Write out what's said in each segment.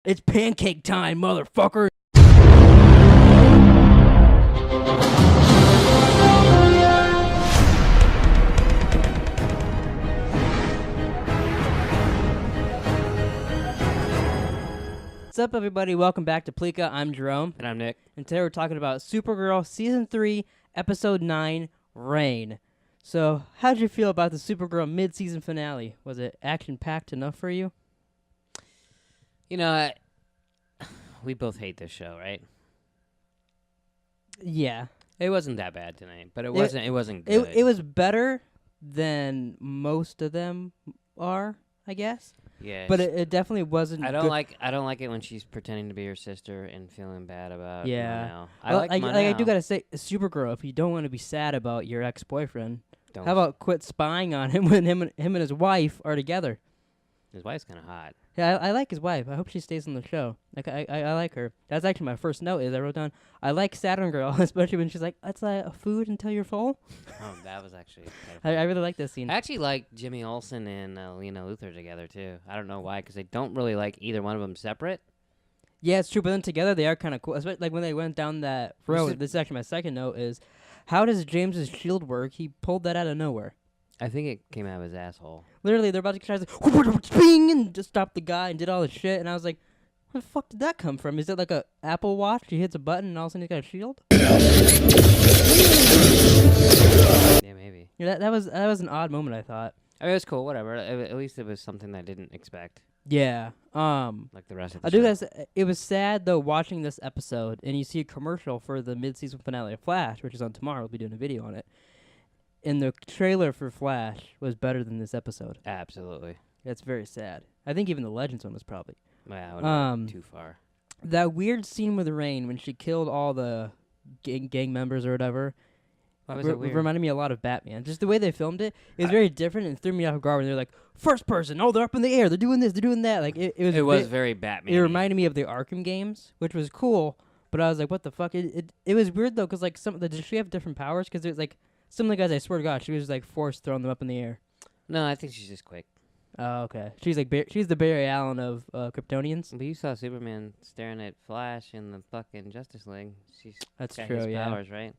It's pancake time, motherfucker. What's up, everybody? Welcome back to Pleeka. I'm Jerome. And I'm Nick. And today we're talking about Supergirl Season 3, Episode 9, Rain. So, how'd you feel about the Supergirl mid-season finale? Was it action-packed enough for you? You know, we both hate this show, right? Yeah. It wasn't that bad tonight, but it wasn't good. It was better than most of them are, I guess. Yeah. But it definitely wasn't I don't good. like it when she's pretending to be her sister and feeling bad about Yeah. Monel. I like Monel. I do gotta say, Supergirl, if you don't want to be sad about your ex-boyfriend, Don't how about quit spying on him when him and his wife are together? His wife's kind of hot. Yeah, I like his wife. I hope she stays on the show. Like I like her. That's actually my first note. Is I wrote down I like Saturn Girl, especially when she's like, "It's like a food until you're full." Oh, that was actually. I really like this scene. I actually like Jimmy Olsen and Lena Luthor together too. I don't know why, because they don't really like either one of them separate. Yeah, it's true. But then together they are kind of cool. Especially like when they went down that road. This is actually my second note. Is how does James's shield work? He pulled that out of nowhere. I think it came out of his asshole. Literally, they're about to try to like, bing, and just stop the guy and did all this shit. And I was like, where the fuck did that come from? Is it like a Apple Watch? He hits a button and all of a sudden he's got a shield? Yeah, maybe. Yeah, that was an odd moment, I thought. I mean, it was cool. Whatever. At least it was something I didn't expect. Yeah. Like the rest of the I show. do guys. It was sad though watching this episode, and you see a commercial for the mid-season finale of Flash, which is on tomorrow. We'll be doing a video on it. And the trailer for Flash was better than this episode. Absolutely. That's very sad. I think even the Legends one was probably. Wow, too far. That weird scene with Rain when she killed all the gang members or whatever. Why was it weird? Reminded me a lot of Batman. Just the way they filmed it is very different and threw me off guard when they're like, first person, oh, they're up in the air, they're doing this, they're doing that. Like it was very Batman. It reminded me of the Arkham games, which was cool, but I was like, what the fuck? It was weird though, because like did she have different powers? Because it was like some of the guys, I swear to God, she was like forced throwing them up in the air. No, I think she's just quick. Oh, okay. She's like she's the Barry Allen of Kryptonians. But you saw Superman staring at Flash in the fucking Justice League. That's got true. his Yeah. powers, right?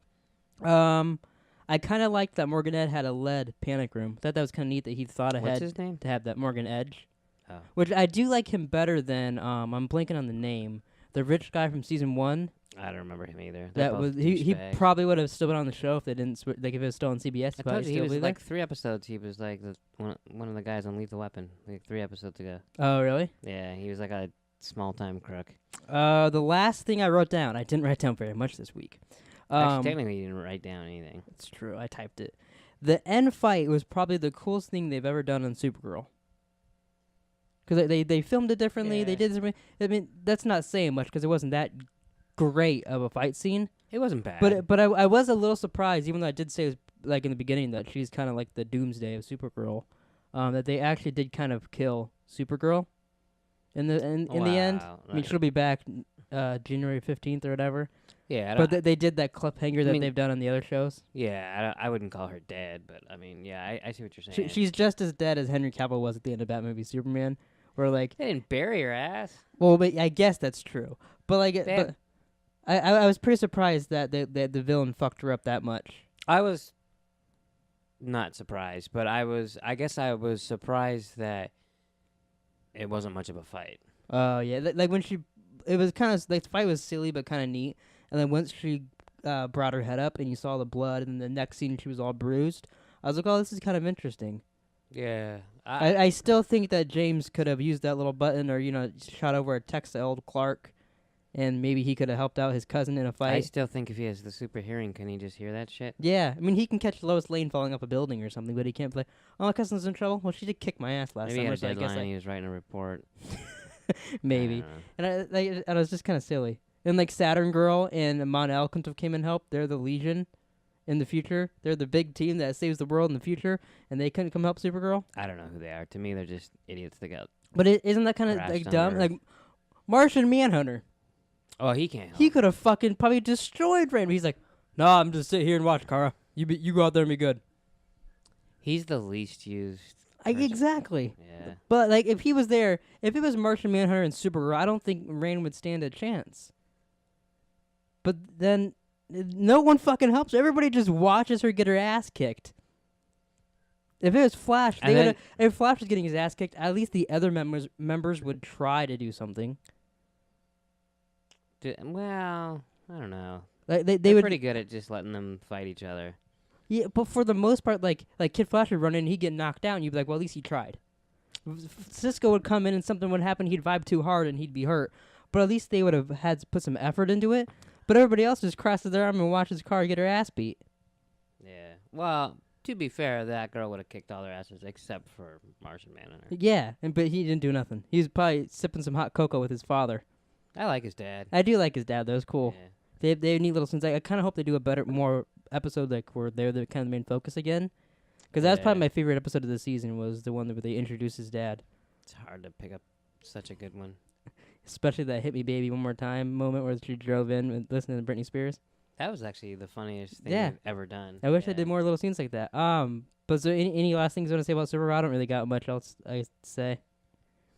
I kind of liked that Morgan Edge had a lead panic room. Thought that was kind of neat that he thought ahead. What's his name? To have that Morgan Edge. Oh. Which I do like him better than I'm blanking on the name. The rich guy from season 1. I don't remember him either. That was he probably would have still been on the show if they didn't like if it was still on CBS. I told you he was like 3 episodes. He was like one of the guys on Lethal Weapon, like 3 episodes ago. Oh really? Yeah, he was like a small time crook. The last thing I wrote down, I didn't write down very much this week. Actually, technically, you didn't write down anything. It's true. I typed it. The end fight was probably the coolest thing they've ever done on Supergirl. Because they filmed it differently. Yeah. They did. I mean, that's not saying much because it wasn't that great of a fight scene. It wasn't bad. But I was a little surprised, even though I did say it was like in the beginning that she's kind of like the doomsday of Supergirl. That they actually did kind of kill Supergirl in the end. I mean, she'll be back January 15th or whatever. Yeah, but they did that cliffhanger that they've done on the other shows. Yeah, I wouldn't call her dead, but I mean, yeah, I see what you're saying. She's just as dead as Henry Cavill was at the end of Batman v Superman. Where like they didn't bury her ass. Well, but I guess that's true. But like, I was pretty surprised that the villain fucked her up that much. I was not surprised, but I guess I was surprised that it wasn't much of a fight. Oh yeah, like when it was kind of like the fight was silly but kind of neat. And then once she brought her head up and you saw the blood, and the next scene she was all bruised, I was like, oh, this is kind of interesting. Yeah. I still think that James could have used that little button or, shot over a text to old Clark, and maybe he could have helped out his cousin in a fight. I still think if he has the super hearing, can he just hear that shit? Yeah. I mean, he can catch Lois Lane falling off a building or something, but he can't play, oh, my cousin's in trouble? Well, she did kick my ass last Maybe summer, he had a deadline and he was writing a report. Maybe. And it was just kind of silly. And like Saturn Girl and Mon-El couldn't have came and helped. They're the Legion in the future. They're the big team that saves the world in the future, and they couldn't come help Supergirl. I don't know who they are. To me, they're just idiots that got. But isn't that kind of like dumb? Like Martian Manhunter. Oh, he can't help. He could have fucking probably destroyed Rain. He's like, nah, I'm just sit here and watch, Kara. You go out there and be good. He's the least used Exactly. Yeah. But like, if he was there, if it was Martian Manhunter and Supergirl, I don't think Rain would stand a chance. But then, no one fucking helps her. Everybody just watches her get her ass kicked. If it was Flash, if Flash was getting his ass kicked, at least the other members would try to do something. Well, I don't know. Like They're would pretty good at just letting them fight each other. Yeah, but for the most part, like Kid Flash would run in, he'd get knocked down. You'd be like, well, at least he tried. Cisco would come in and something would happen. He'd vibe too hard and he'd be hurt. But at least they would have had to put some effort into it. But everybody else just crosses their arm and watches Kara get her ass beat. Yeah. Well, to be fair, that girl would have kicked all their asses except for Martian Manhunter. Yeah, but he didn't do nothing. He was probably sipping some hot cocoa with his father. I like his dad. I do like his dad. That was cool. Yeah. They have neat little scenes. I kind of hope they do more episode like where they're the kind of main focus again. Because that's probably my favorite episode of the season was the one where they introduced his dad. It's hard to pick up such a good one. Especially that "Hit Me Baby One More Time" moment where she drove in and listening to Britney Spears. That was actually the funniest thing they've ever done. I wish I did more little scenes like that. But so any last things you want to say about Supergirl? I don't really got much else I say.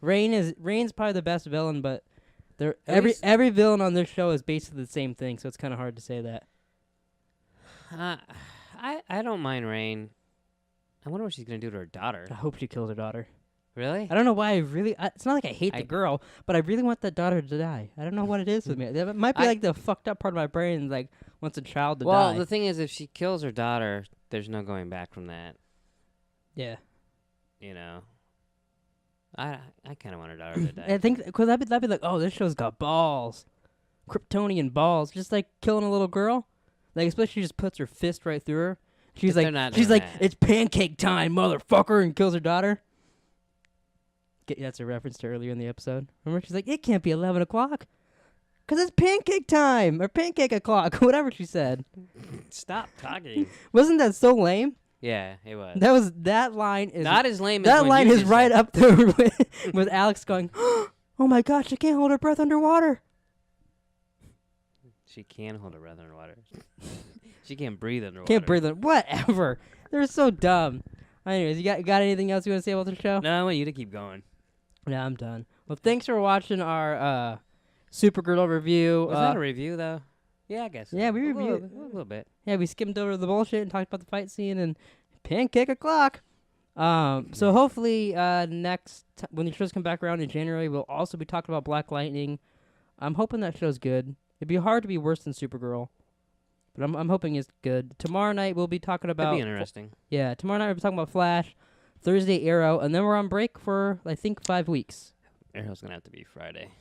Rain's probably the best villain, but every villain on this show is basically the same thing, so it's kind of hard to say that. I don't mind Rain. I wonder what she's gonna do to her daughter. I hope she kills her daughter. Really? I don't know why it's not like I hate the girl, but I really want that daughter to die. I don't know what it is with me. That might be like the fucked up part of my brain, like wants a child to die. Well, the thing is, if she kills her daughter, there's no going back from that. Yeah. You know. I kind of want her daughter to die. I think because that'd be like, oh, this show's got balls, Kryptonian balls, just like killing a little girl. Like especially she just puts her fist right through her. She's like, it's pancake time, motherfucker, and kills her daughter. That's a reference to earlier in the episode. Remember, she's like, it can't be 11 o'clock. Because it's pancake time, or pancake o'clock, whatever she said. Stop talking. Wasn't that so lame? Yeah, it was. That line is... Not as lame as that line is right said. up there with Alex going, oh my God, she can't hold her breath underwater. She can hold her breath underwater. She can't breathe underwater. Can't breathe whatever. They're so dumb. Anyways, you got anything else you want to say about the show? No, I want you to keep going. Yeah, I'm done. Well, thanks for watching our Supergirl review. Was that a review, though? Yeah, I guess so. Yeah, we reviewed a little bit. Yeah, we skimmed over the bullshit and talked about the fight scene and pancake o'clock. So hopefully when the shows come back around in January, we'll also be talking about Black Lightning. I'm hoping that show's good. It'd be hard to be worse than Supergirl, but I'm hoping it's good. Tomorrow night we'll be talking about... That'd be interesting. Yeah, tomorrow night we'll be talking about Flash, Thursday Arrow, and then we're on break for, I think, 5 weeks. Arrow's going to have to be Friday.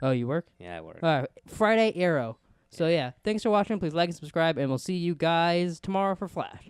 Oh, you work? Yeah, I work. All right, Friday Arrow. So yeah, thanks for watching. Please like and subscribe, and we'll see you guys tomorrow for Flash.